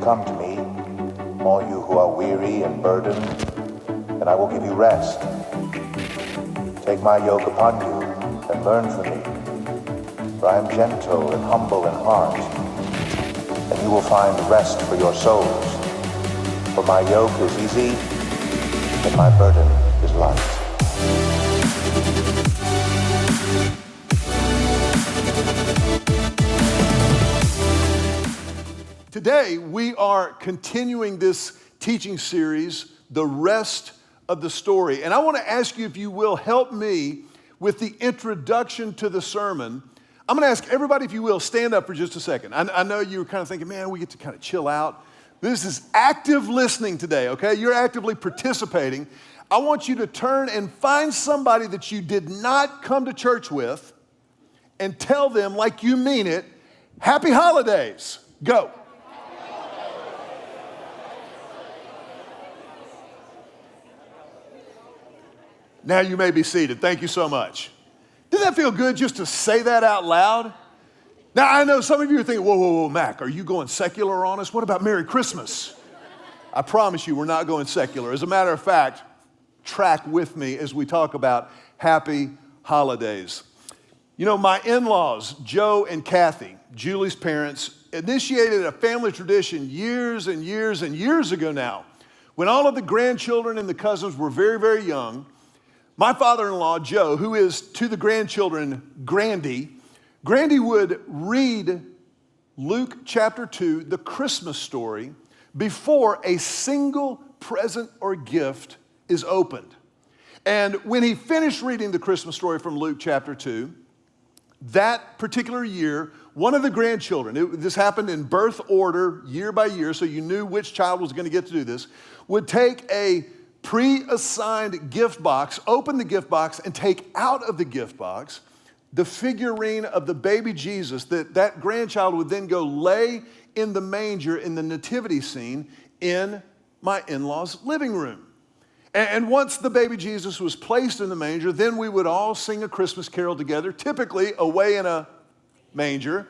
Come to me, all you who are weary and burdened, and I will give you rest. Take my yoke upon you and learn from me, for I am gentle and humble in heart, and you will find rest for your souls. For my yoke is easy, and my burden is light. Today, we are continuing this teaching series, The Rest of the Story. And I want to ask you, if you will, help me with the introduction to the sermon. I'm going to ask everybody, if you will, stand up for just a second. I know you were kind of thinking, man, we get to kind of chill out. This is active listening today, okay? You're actively participating. I want you to turn and find somebody that you did not come to church with and tell them, like you mean it, Happy Holidays. Go. Now you may be seated. Thank you so much. Did that feel good just to say that out loud? Now, I know some of you are thinking, whoa, Mac, are you going secular on us? What about Merry Christmas? I promise you, we're not going secular. As a matter of fact, track with me as we talk about Happy Holidays. You know, my in-laws, Joe and Kathy, Julie's parents, initiated a family tradition years and years and years ago now. When all of the grandchildren and the cousins were very, very young, my father-in-law, Joe, who is to the grandchildren, Grandy would read Luke chapter 2, the Christmas story, before a single present or gift is opened. And when he finished reading the Christmas story from Luke chapter 2, that particular year, one of the grandchildren, this happened in birth order year by year, so you knew which child was going to get to do this, would take a pre-assigned gift box, open the gift box, and take out of the gift box the figurine of the baby Jesus that grandchild would then go lay in the manger in the nativity scene in my in-laws' living room. And once the baby Jesus was placed in the manger, then we would all sing a Christmas carol together, typically away in a manger,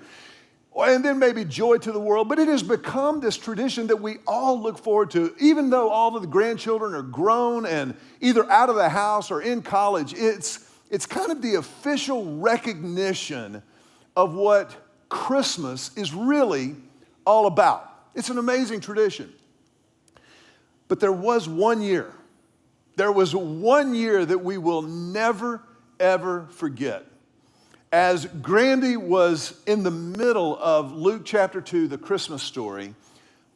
and then maybe Joy to the World. But it has become this tradition that we all look forward to. Even though all of the grandchildren are grown and either out of the house or in college, it's kind of the official recognition of what Christmas is really all about. It's an amazing tradition. But there was one year that we will never, ever forget. As Grandy was in the middle of Luke chapter 2, the Christmas story,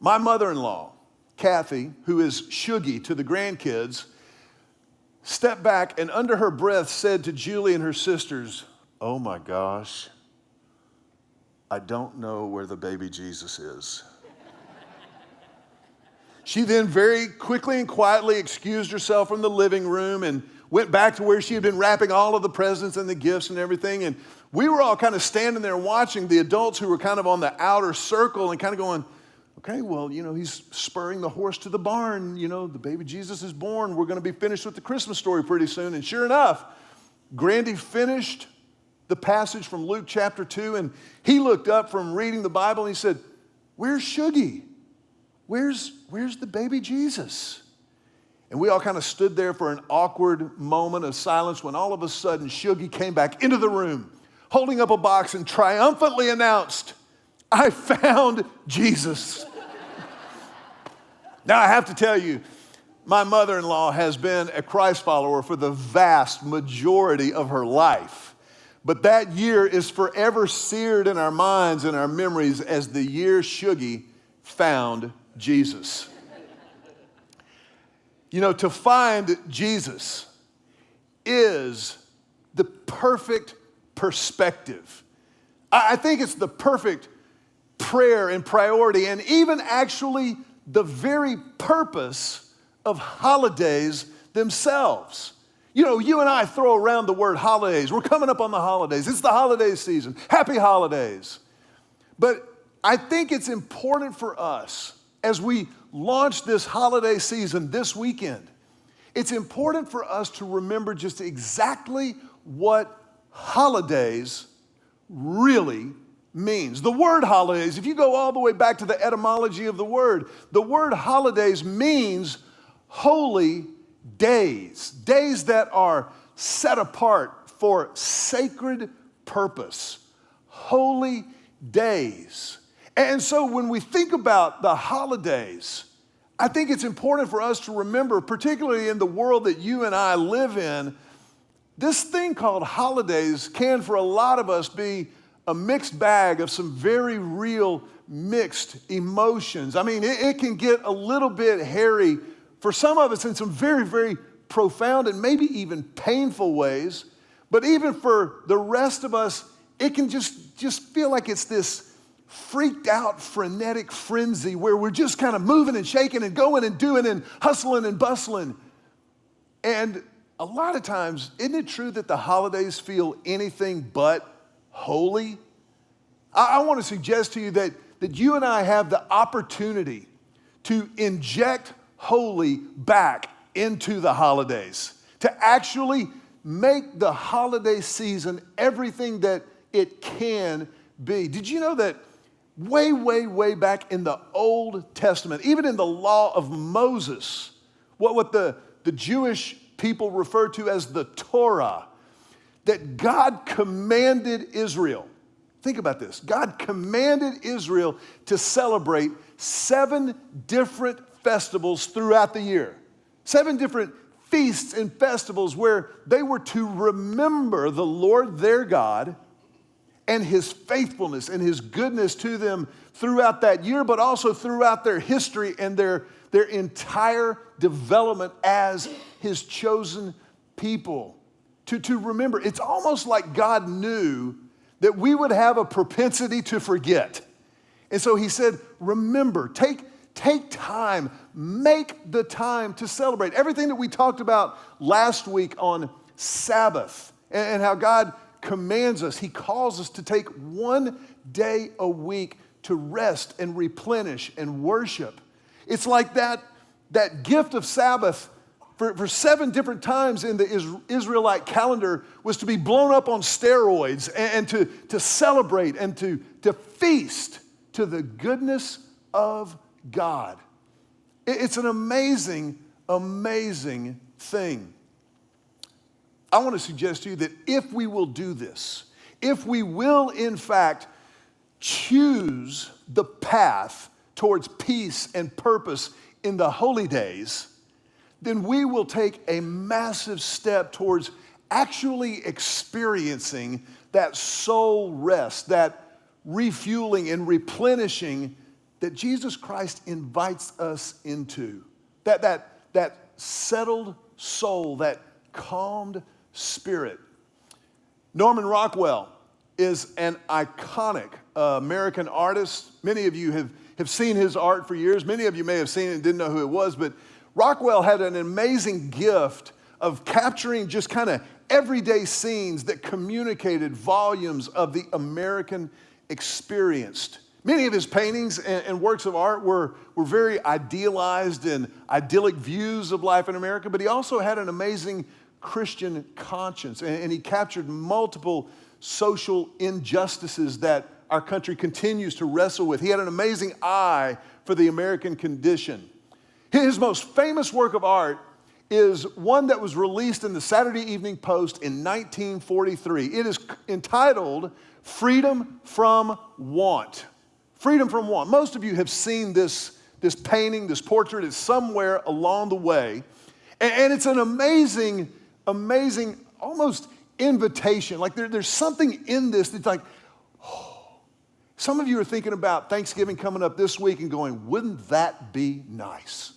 my mother-in-law, Kathy, who is Shuggy to the grandkids, stepped back and under her breath said to Julie and her sisters, "Oh my gosh, I don't know where the baby Jesus is." She then very quickly and quietly excused herself from the living room and went back to where she had been wrapping all of the presents and the gifts and everything. And we were all kind of standing there watching the adults who were kind of on the outer circle and kind of going, okay, well, you know, he's spurring the horse to the barn. You know, the baby Jesus is born. We're going to be finished with the Christmas story pretty soon. And sure enough, Grandy finished the passage from Luke chapter 2, and he looked up from reading the Bible and he said, "Where's Shuggy? Where's the baby Jesus?" And we all kind of stood there for an awkward moment of silence when all of a sudden Shuggy came back into the room, holding up a box and triumphantly announced, "I found Jesus." Now I have to tell you, my mother-in-law has been a Christ follower for the vast majority of her life. But that year is forever seared in our minds and our memories as the year Shuggy found Jesus. You know, to find Jesus is the perfect perspective. I think it's the perfect prayer and priority, and even actually the very purpose of holidays themselves. You know, you and I throw around the word holidays. We're coming up on the holidays. It's the holiday season. Happy holidays. But I think it's important for us as we launch this holiday season this weekend, it's important for us to remember just exactly what holidays really means. The word holidays, if you go all the way back to the etymology of the word holidays means holy days, days that are set apart for sacred purpose, holy days. And so when we think about the holidays, I think it's important for us to remember, particularly in the world that you and I live in, this thing called holidays can, for a lot of us, be a mixed bag of some very real mixed emotions. I mean, it can get a little bit hairy for some of us in some very, very profound and maybe even painful ways. But even for the rest of us, it can just feel like it's this freaked out, frenetic frenzy where we're just kind of moving and shaking and going and doing and hustling and bustling. And a lot of times, isn't it true that the holidays feel anything but holy? I want to suggest to you that you and I have the opportunity to inject holy back into the holidays, to actually make the holiday season everything that it can be. Did you know that way, way, way back in the Old Testament, even in the law of Moses, what the Jewish people refer to as the Torah, that God commanded Israel. Think about this. God commanded Israel to celebrate 7 different festivals throughout the year. 7 different feasts and festivals where they were to remember the Lord their God and his faithfulness and his goodness to them throughout that year, but also throughout their history and their entire development as his chosen people. To remember, it's almost like God knew that we would have a propensity to forget. And so he said, remember, take time, make the time to celebrate. Everything that we talked about last week on Sabbath and how God commands us, he calls us to take 1 day a week to rest and replenish and worship. It's like that gift of Sabbath for 7 different times in the Israelite calendar was to be blown up on steroids and to celebrate and to feast to the goodness of God. It's an amazing, amazing thing. I want to suggest to you that if we will do this, if we will in fact choose the path towards peace and purpose in the holy days, then we will take a massive step towards actually experiencing that soul rest, that refueling and replenishing that Jesus Christ invites us into. That settled soul, that calmed spirit. Norman Rockwell is an iconic American artist. Many of you have seen his art for years. Many of you may have seen it and didn't know who it was, but Rockwell had an amazing gift of capturing just kind of everyday scenes that communicated volumes of the American experience. Many of his paintings and works of art were very idealized and idyllic views of life in America, but he also had an amazing Christian conscience, and he captured multiple social injustices that our country continues to wrestle with. He had an amazing eye for the American condition. His most famous work of art is one that was released in the Saturday Evening Post in 1943. It is entitled Freedom from Want. Freedom from Want. Most of you have seen this painting, this portrait. It's somewhere along the way. And it's an amazing, almost invitation. Like there's something in this that's like, oh. Some of you are thinking about Thanksgiving coming up this week and going, wouldn't that be nice?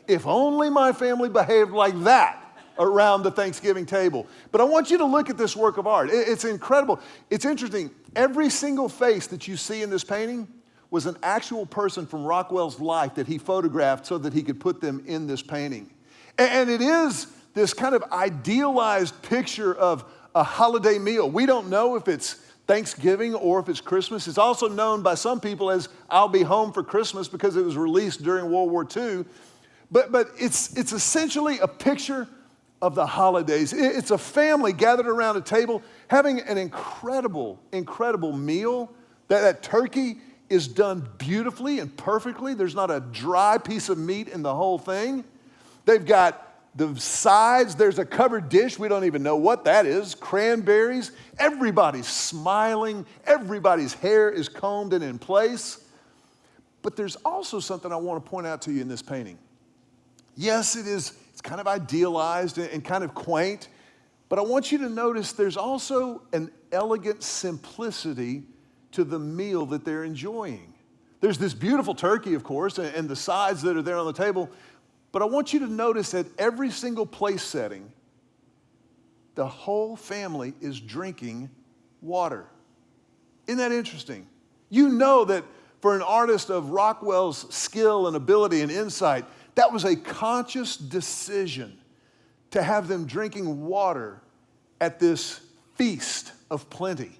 If only my family behaved like that around the Thanksgiving table. But I want you to look at this work of art. It's incredible. It's interesting. Every single face that you see in this painting was an actual person from Rockwell's life that he photographed so that he could put them in this painting. And it is this kind of idealized picture of a holiday meal. We don't know if it's Thanksgiving or if it's Christmas. It's also known by some people as I'll Be Home for Christmas because it was released during World War II. But it's essentially a picture of the holidays. It's a family gathered around a table having an incredible, incredible meal That turkey is done beautifully and perfectly. There's not a dry piece of meat in the whole thing. They've got the sides. There's a covered dish. We don't even know what that is. Cranberries. Everybody's smiling. Everybody's hair is combed and in place. But there's also something I want to point out to you in this painting. Yes, it's kind of idealized and kind of quaint, but I want you to notice there's also an elegant simplicity to the meal that they're enjoying. There's this beautiful turkey, of course, and the sides that are there on the table, but I want you to notice that every single place setting, the whole family is drinking water. Isn't that interesting? You know that for an artist of Rockwell's skill and ability and insight, that was a conscious decision to have them drinking water at this feast of plenty.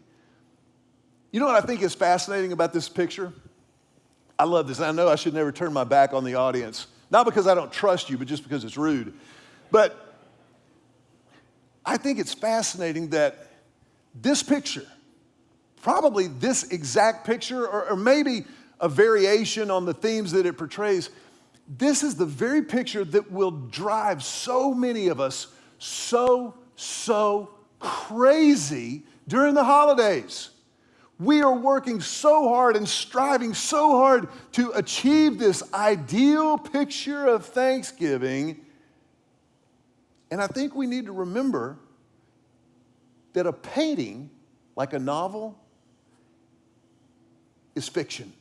You know what I think is fascinating about this picture? I love this. I know I should never turn my back on the audience, not because I don't trust you, but just because it's rude. But I think it's fascinating that this picture, probably this exact picture, or maybe a variation on the themes that it portrays, this is the very picture that will drive so many of us so crazy during the holidays. We are working so hard and striving so hard to achieve this ideal picture of Thanksgiving. And I think we need to remember that a painting, like a novel, is fiction.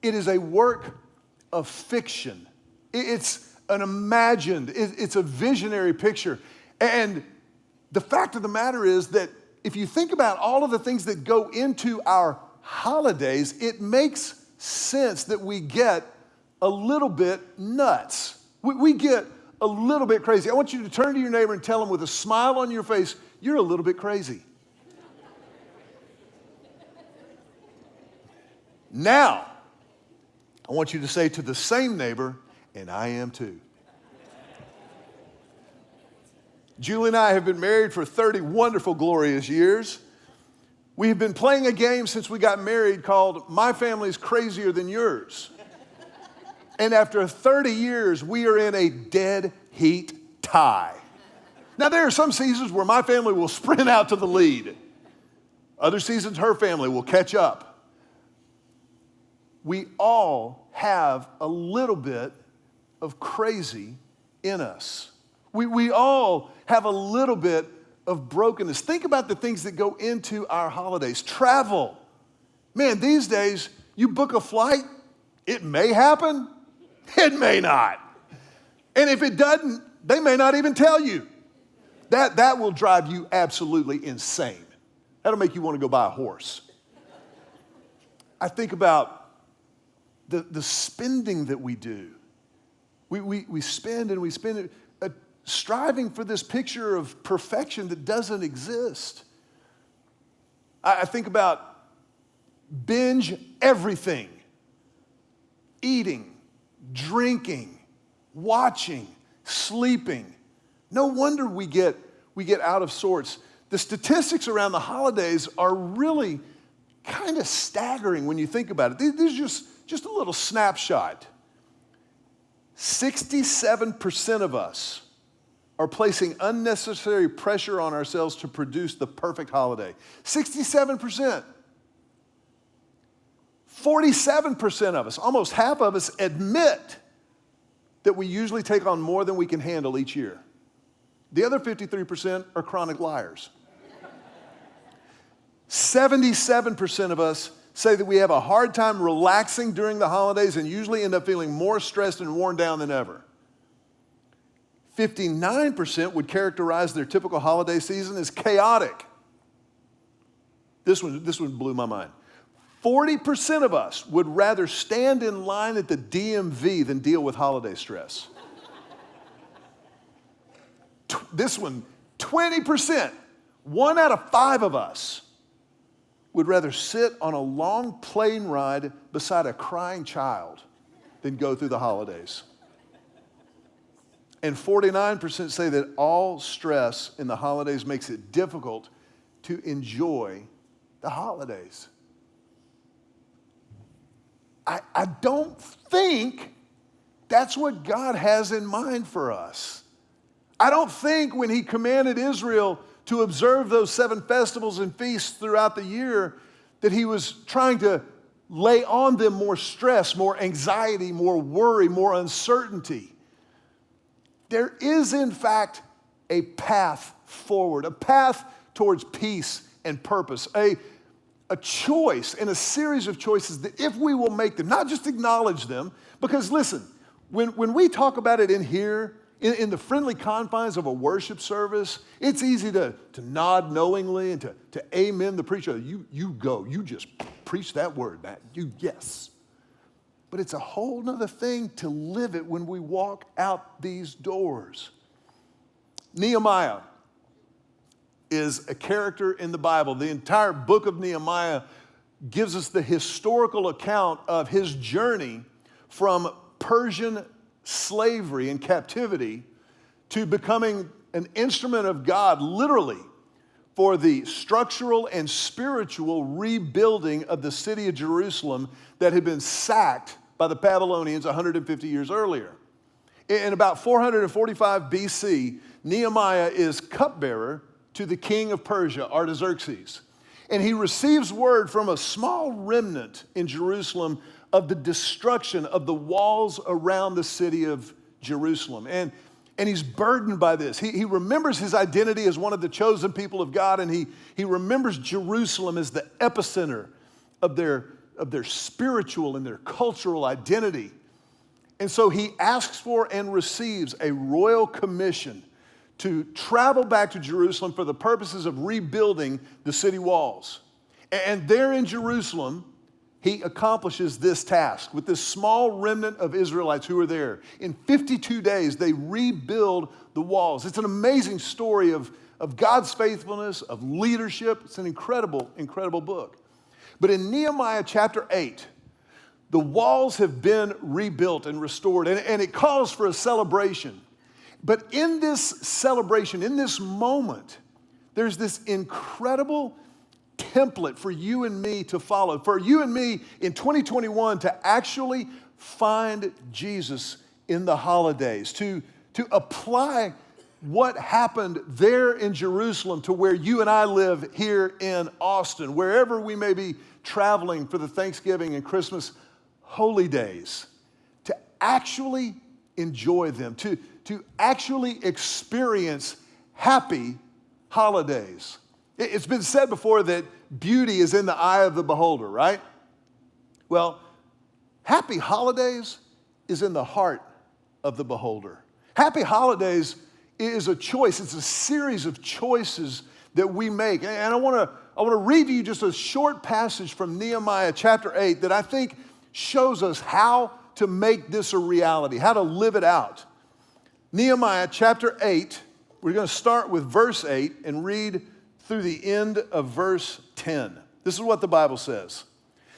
It is a work of fiction. It's an imagined, it's a visionary picture. And the fact of the matter is that if you think about all of the things that go into our holidays, it makes sense that we get a little bit nuts. We get a little bit crazy. I want you to turn to your neighbor and tell them with a smile on your face, you're a little bit crazy. Now, I want you to say to the same neighbor, and I am too. Julie and I have been married for 30 wonderful, glorious years. We have been playing a game since we got married called My Family's Crazier Than Yours. And after 30 years, we are in a dead heat tie. Now, there are some seasons where my family will sprint out to the lead. Other seasons, her family will catch up. We all have a little bit of crazy in us. We all have a little bit of brokenness. Think about the things that go into our holidays. Travel. Man, these days, you book a flight, it may happen, it may not. And if it doesn't, they may not even tell you. That will drive you absolutely insane. That'll make you want to go buy a horse. I think about the spending that we do. We spend and we spend, striving for this picture of perfection that doesn't exist. I think about binge everything. Eating, drinking, watching, sleeping. No wonder we get out of sorts. The statistics around the holidays are really kind of staggering when you think about it. These are just a little snapshot. 67% of us are placing unnecessary pressure on ourselves to produce the perfect holiday. 67%. 47% of us, almost half of us, admit that we usually take on more than we can handle each year. The other 53% are chronic liars. 77% of us say that we have a hard time relaxing during the holidays and usually end up feeling more stressed and worn down than ever. 59% would characterize their typical holiday season as chaotic. This one blew my mind. 40% of us would rather stand in line at the DMV than deal with holiday stress. This one, 20%, 1 out of 5 of us would rather sit on a long plane ride beside a crying child than go through the holidays. And 49% say that all stress in the holidays makes it difficult to enjoy the holidays. I don't think that's what God has in mind for us. I don't think when he commanded Israel to observe those 7 festivals and feasts throughout the year that he was trying to lay on them more stress, more anxiety, more worry, more uncertainty. There is, in fact, a path forward, a path towards peace and purpose, a choice and a series of choices that if we will make them, not just acknowledge them, because listen, when we talk about it in here, in the friendly confines of a worship service, it's easy to nod knowingly and to amen the preacher. You go, you just preach that word, Matt. Yes. But it's a whole nother thing to live it when we walk out these doors. Nehemiah is a character in the Bible. The entire book of Nehemiah gives us the historical account of his journey from Persian slavery and captivity to becoming an instrument of God, literally, for the structural and spiritual rebuilding of the city of Jerusalem that had been sacked by the Babylonians 150 years earlier. In about 445 BC, Nehemiah is cupbearer to the king of Persia, Artaxerxes. And he receives word from a small remnant in Jerusalem of the destruction of the walls around the city of Jerusalem. And he's burdened by this. He remembers his identity as one of the chosen people of God, and he remembers Jerusalem as the epicenter of their spiritual and their cultural identity. And so he asks for and receives a royal commission to travel back to Jerusalem for the purposes of rebuilding the city walls. And there in Jerusalem, he accomplishes this task with this small remnant of Israelites who are there. In 52 days, they rebuild the walls. It's an amazing story of God's faithfulness, of leadership. It's an incredible, incredible book. But in Nehemiah chapter 8, the walls have been rebuilt and restored, and it calls for a celebration. But in this celebration, in this moment, there's this incredible template for you and me to follow, for you and me in 2021 to actually find Jesus in the holidays, to apply what happened there in Jerusalem to where you and I live here in Austin, wherever we may be traveling for the Thanksgiving and Christmas holy days, to actually enjoy them, to actually experience happy holidays. It's been said before that beauty is in the eye of the beholder, right? Well, happy holidays is in the heart of the beholder. Happy holidays is a choice. It's a series of choices that we make. And I want to read to you just a short passage from Nehemiah chapter 8 that I think shows us how to make this a reality, how to live it out. Nehemiah chapter 8, we're going to start with verse 8 and read through the end of verse 10. This is what the Bible says.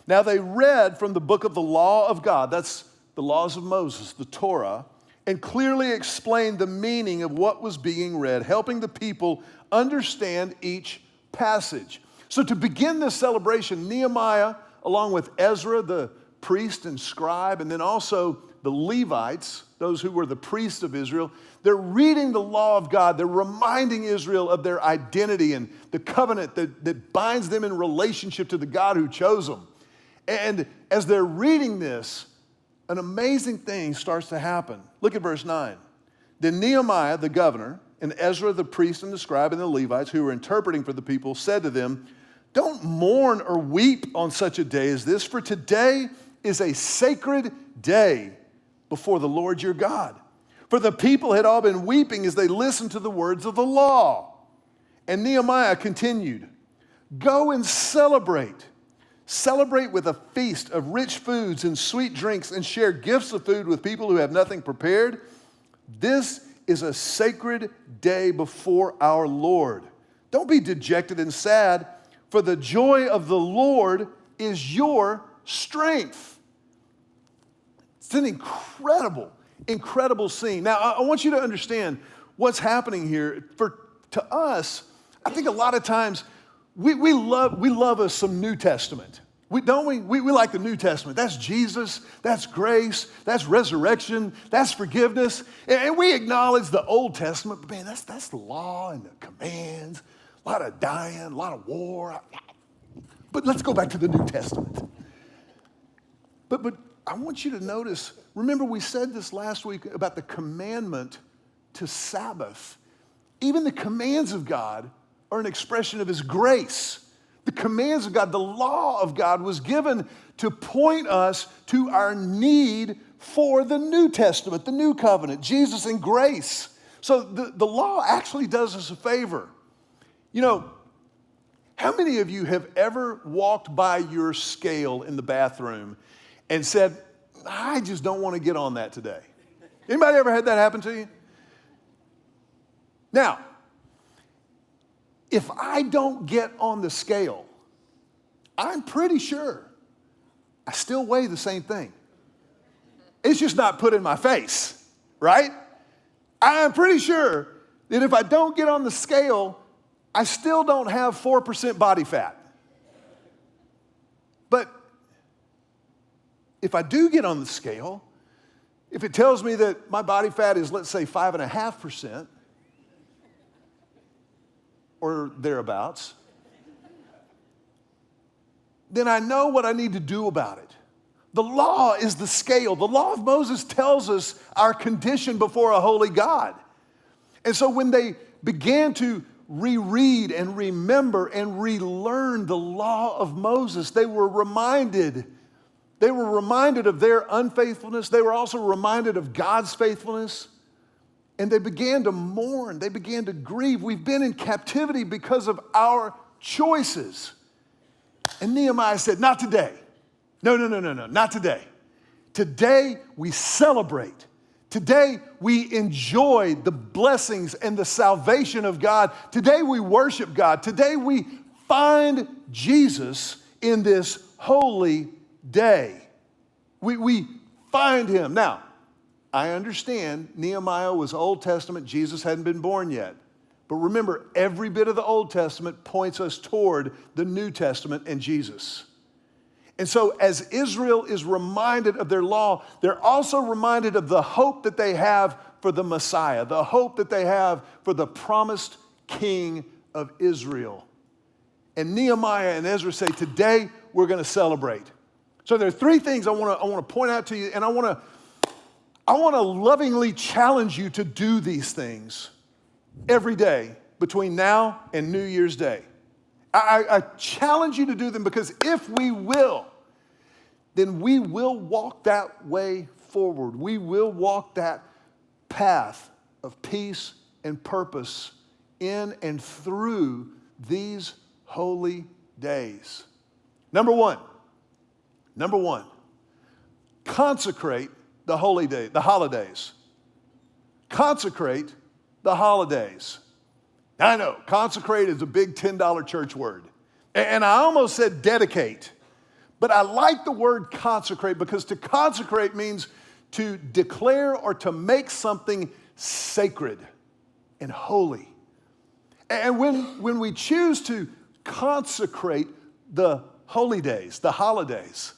Now they read from the book of the law of God, that's the laws of Moses, the Torah, and clearly explained the meaning of what was being read, helping the people understand each passage. So to begin this celebration, Nehemiah, along with Ezra, the priest and scribe, and then also the Levites, those who were the priests of Israel, they're reading the law of God. They're reminding Israel of their identity and the covenant that binds them in relationship to the God who chose them. And as they're reading this, an amazing thing starts to happen. Look at verse 9. Then Nehemiah, the governor, and Ezra, the priest and the scribe, and the Levites, who were interpreting for the people, said to them, "Don't mourn or weep on such a day as this, for today is a sacred day before the Lord your God." For the people had all been weeping as they listened to the words of the law. And Nehemiah continued, "Go and celebrate. Celebrate with a feast of rich foods and sweet drinks, and share gifts of food with people who have nothing prepared. This is a sacred day before our Lord. Don't be dejected and sad, for the joy of the Lord is your strength." It's an incredible, incredible scene. Now, I want you to understand what's happening here. To us, I think a lot of times we love us some New Testament. Don't we? We like the New Testament. That's Jesus, that's grace, that's resurrection, that's forgiveness. And we acknowledge the Old Testament, but man, that's the law and the commands, a lot of dying, a lot of war. But let's go back to the New Testament. But I want you to notice, remember we said this last week about the commandment to Sabbath. Even the commands of God are an expression of his grace. The commands of God, the law of God was given to point us to our need for the New Testament, the New Covenant, Jesus and grace. So the law actually does us a favor. You know, how many of you have ever walked by your scale in the bathroom and said, I just don't want to get on that today? Anybody ever had that happen to you? Now, if I don't get on the scale, I'm pretty sure I still weigh the same thing. It's just not put in my face, right? I'm pretty sure that if I don't get on the scale, I still don't have 4% body fat. But if I do get on the scale, if it tells me that my body fat is, let's say, 5.5%, or thereabouts, then I know what I need to do about it. The law is the scale. The law of Moses tells us our condition before a holy God. And so when they began to reread and remember and relearn the law of Moses, they were reminded of their unfaithfulness. They were also reminded of God's faithfulness. And they began to mourn. They began to grieve. We've been in captivity because of our choices. And Nehemiah said, not today. No, not today. Today we celebrate. Today we enjoy the blessings and the salvation of God. Today we worship God. Today we find Jesus in this holy day. We find him. Now, I understand Nehemiah was Old Testament. Jesus hadn't been born yet. But remember, every bit of the Old Testament points us toward the New Testament and Jesus. And so as Israel is reminded of their law, they're also reminded of the hope that they have for the Messiah, the hope that they have for the promised King of Israel. And Nehemiah and Ezra say, today we're going to celebrate. So there are three things I want to point out to you, and I want to lovingly challenge you to do these things every day between now and New Year's Day. I challenge you to do them because if we will, then we will walk that way forward. We will walk that path of peace and purpose in and through these holy days. Number one, consecrate the holidays. Consecrate the holidays. Now, I know, consecrate is a big $10 church word. And I almost said dedicate. But I like the word consecrate because to consecrate means to declare or to make something sacred and holy. And when we choose to consecrate the holy days, the holidays,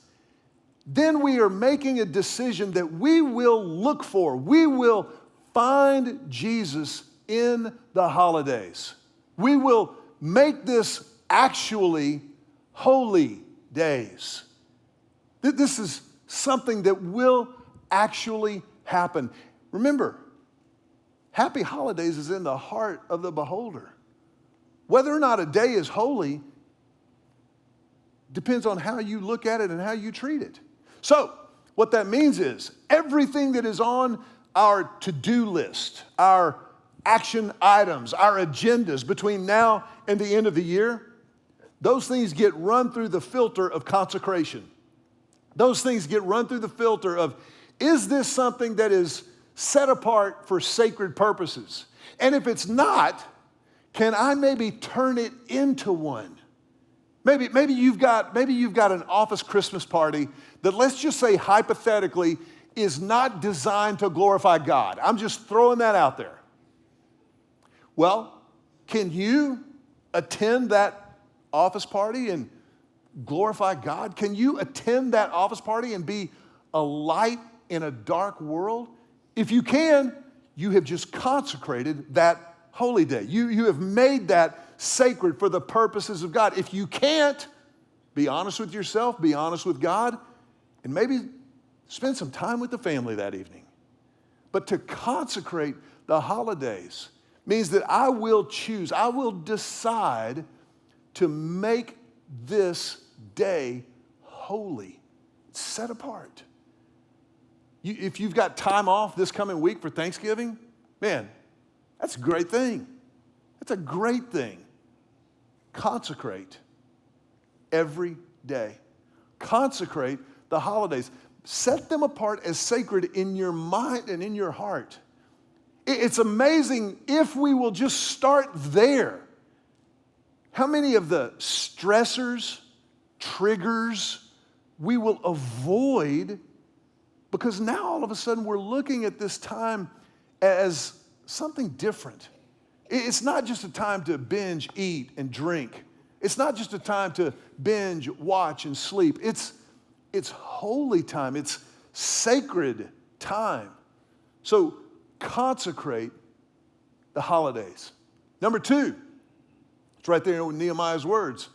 then we are making a decision that we will look for, we will find Jesus in the holidays. We will make this actually holy days. This is something that will actually happen. Remember, happy holidays is in the heart of the beholder. Whether or not a day is holy depends on how you look at it and how you treat it. So, what that means is everything that is on our to-do list, our action items, our agendas between now and the end of the year, those things get run through the filter of consecration. Those things get run through the filter of, is this something that is set apart for sacred purposes? And if it's not, can I maybe turn it into one? Maybe you've got an office Christmas party that, let's just say hypothetically, is not designed to glorify God. I'm just throwing that out there. Well, can you attend that office party and glorify God? Can you attend that office party and be a light in a dark world? If you can, you have just consecrated that holy day. You have made that sacred for the purposes of God. If you can't, be honest with yourself, be honest with God, and maybe spend some time with the family that evening. But to consecrate the holidays means that I will choose, I will decide to make this day holy, set apart. If you've got time off this coming week for Thanksgiving, man, that's a great thing. That's a great thing. Consecrate every day. Consecrate the holidays. Set them apart as sacred in your mind and in your heart. It's amazing if we will just start there. How many of the stressors, triggers we will avoid because now all of a sudden we're looking at this time as something different. It's not just a time to binge, eat, and drink. It's not just a time to binge, watch, and sleep. It's holy time. It's sacred time. So consecrate the holidays. Number 2, it's right there in Nehemiah's words.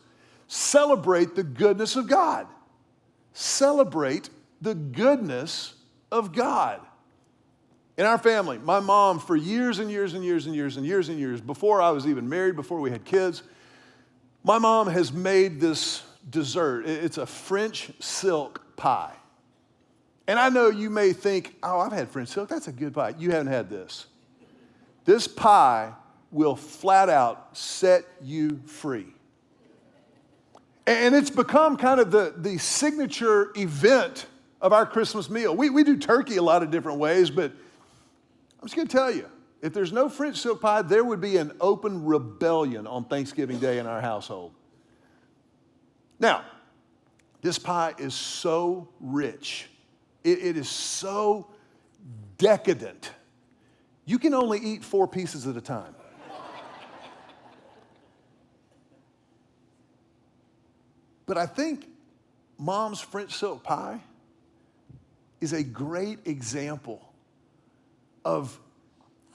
Celebrate the goodness of God. Celebrate the goodness of God. In our family, my mom, for years and years and years and years and years and years, before I was even married, before we had kids, my mom has made this dessert. It's a French silk pie. And I know you may think, oh, I've had French silk. That's a good pie. You haven't had this. This pie will flat out set you free. And it's become kind of the signature event of our Christmas meal. We do turkey a lot of different ways, but I'm just going to tell you, if there's no French silk pie, there would be an open rebellion on Thanksgiving Day in our household. Now, this pie is so rich. It is so decadent. You can only eat 4 pieces at a time. But I think Mom's French silk pie is a great example of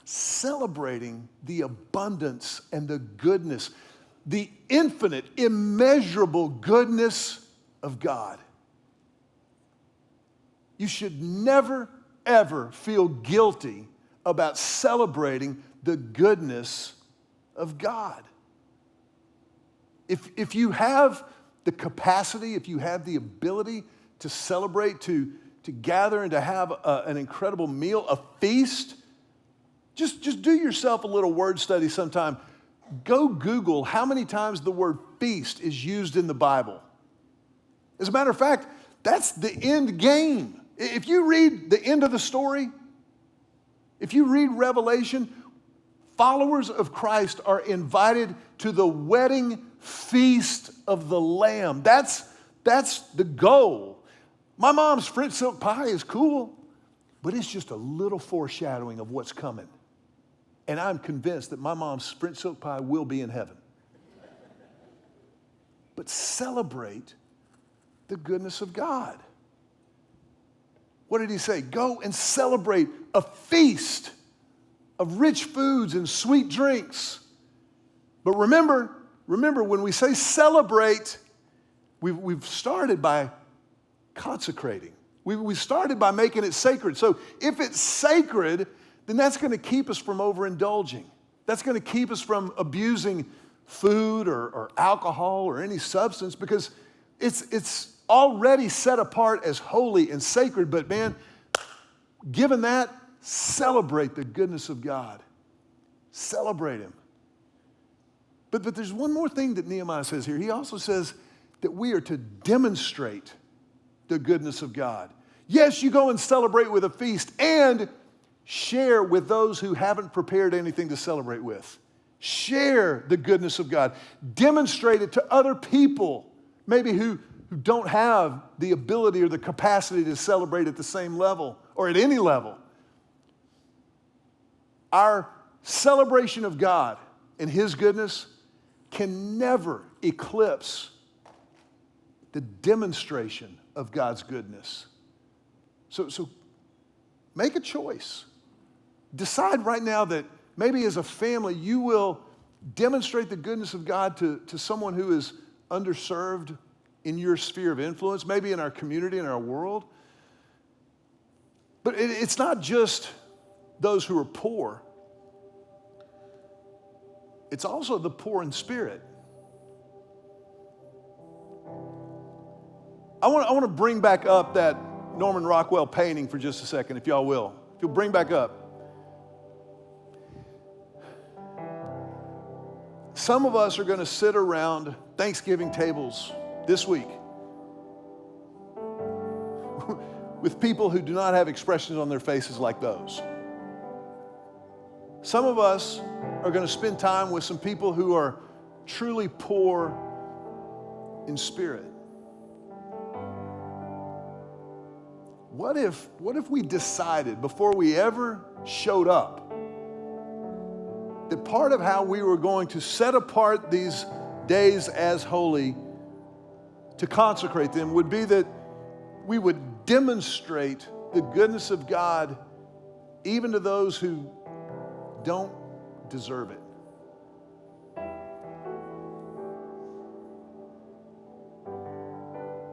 celebrating the abundance and the goodness, the infinite, immeasurable goodness of God. You should never, ever feel guilty about celebrating the goodness of God. If you have the capacity, if you have the ability to celebrate, to gather and to have an incredible meal, a feast, just do yourself a little word study sometime. Go Google how many times the word feast is used in the Bible. As a matter of fact, that's the end game. If you read the end of the story, if you read Revelation, followers of Christ are invited to the wedding feast of the Lamb. That's the goal. My mom's French silk pie is cool, but it's just a little foreshadowing of what's coming. And I'm convinced that my mom's French silk pie will be in heaven. But celebrate the goodness of God. What did he say? Go and celebrate a feast of rich foods and sweet drinks. But remember, when we say celebrate, we've started by consecrating. We started by making it sacred. So if it's sacred, then that's going to keep us from overindulging. That's going to keep us from abusing food or alcohol or any substance because it's already set apart as holy and sacred. But man, given that, celebrate the goodness of God. Celebrate Him. But there's one more thing that Nehemiah says here. He also says that we are to demonstrate the goodness of God. Yes, you go and celebrate with a feast and share with those who haven't prepared anything to celebrate with. Share the goodness of God. Demonstrate it to other people, maybe who don't have the ability or the capacity to celebrate at the same level or at any level. Our celebration of God and His goodness can never eclipse the demonstration of God's goodness. So make a choice. Decide right now that maybe as a family you will demonstrate the goodness of God to someone who is underserved in your sphere of influence, maybe in our community, in our world. But it's not just those who are poor. It's also the poor in spirit. I want to bring back up that Norman Rockwell painting for just a second, if y'all will. If you'll bring back up. Some of us are going to sit around Thanksgiving tables this week with people who do not have expressions on their faces like those. Some of us are going to spend time with some people who are truly poor in spirit. What if we decided before we ever showed up that part of how we were going to set apart these days as holy, to consecrate them, would be that we would demonstrate the goodness of God even to those who don't deserve it.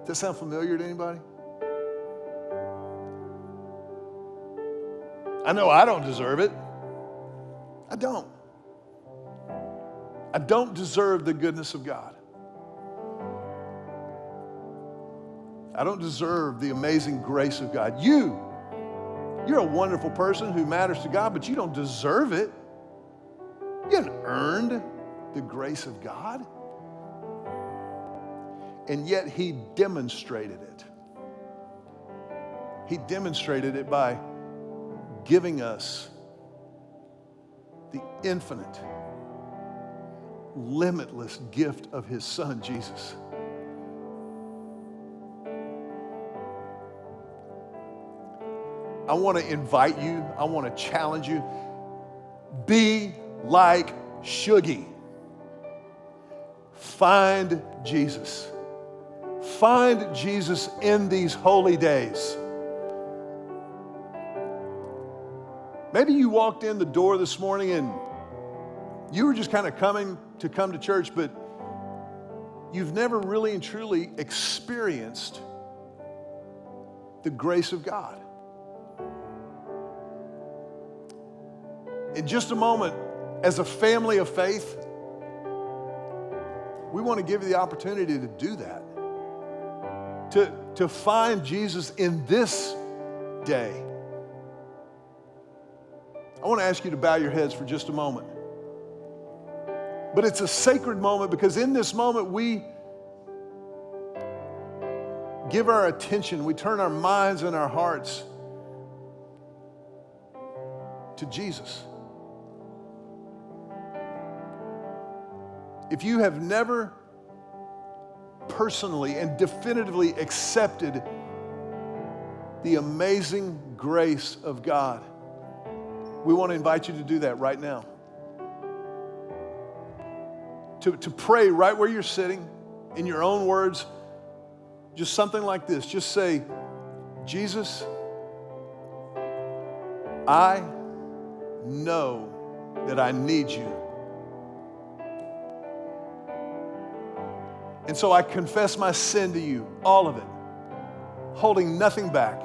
Does that sound familiar to anybody? I know I don't deserve it. I don't. I don't deserve the goodness of God. I don't deserve the amazing grace of God. You're a wonderful person who matters to God, but you don't deserve it. You haven't earned the grace of God. And yet he demonstrated it. He demonstrated it by giving us the infinite, limitless gift of his son, Jesus. I want to invite you, I want to challenge you, be like Shuggy. Find Jesus. Find Jesus in these holy days. Maybe you walked in the door this morning and you were just kind of come to church, but you've never really and truly experienced the grace of God. In just a moment, as a family of faith, we want to give you the opportunity to do that. To find Jesus in this day. I want to ask you to bow your heads for just a moment. But it's a sacred moment because in this moment we give our attention, we turn our minds and our hearts to Jesus. If you have never personally and definitively accepted the amazing grace of God, we want to invite you to do that right now. To pray right where you're sitting, in your own words, just something like this. Just say, Jesus, I know that I need you. And so I confess my sin to you, all of it, holding nothing back,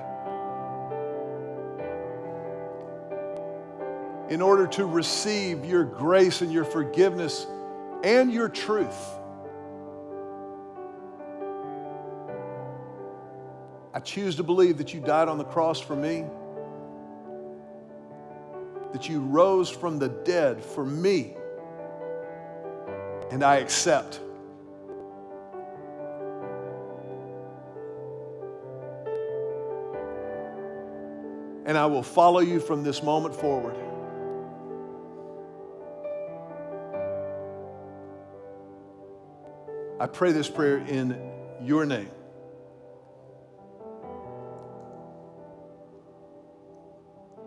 in order to receive your grace and your forgiveness and your truth. I choose to believe that you died on the cross for me, that you rose from the dead for me, and I accept. And I will follow you from this moment forward. I pray this prayer in your name.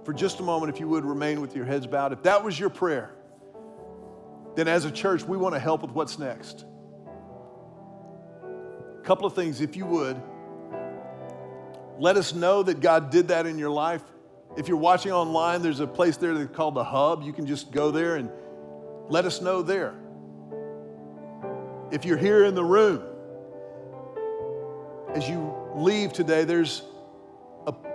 For just a moment, if you would remain with your heads bowed. If that was your prayer, then as a church, we want to help with what's next. couple of things, if you would. Let us know that God did that in your life. If you're watching online, there's a place there that's called the Hub. You can just go there and let us know there. If you're here in the room, as you leave today, there's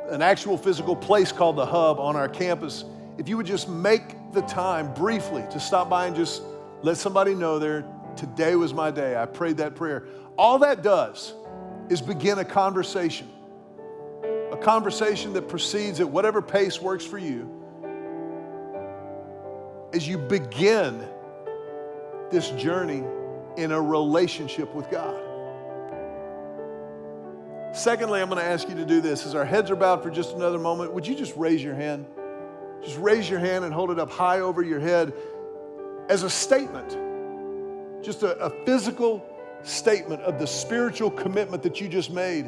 an actual physical place called the Hub on our campus. If you would just make the time briefly to stop by and just let somebody know there, today was my day. I prayed that prayer. All that does is begin a conversation that proceeds at whatever pace works for you as you begin this journey in a relationship with God. Secondly, I'm going to ask you to do this. As our heads are bowed for just another moment, would you just raise your hand? Just raise your hand and hold it up high over your head as a statement, just a physical statement of the spiritual commitment that you just made.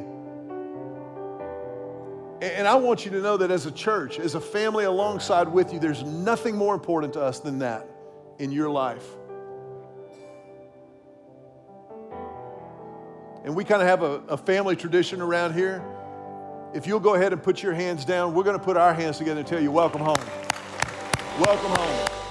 And I want you to know that as a church, as a family alongside with you, there's nothing more important to us than that in your life. And we kind of have a family tradition around here. If you'll go ahead and put your hands down, we're going to put our hands together and tell you, welcome home. Welcome home.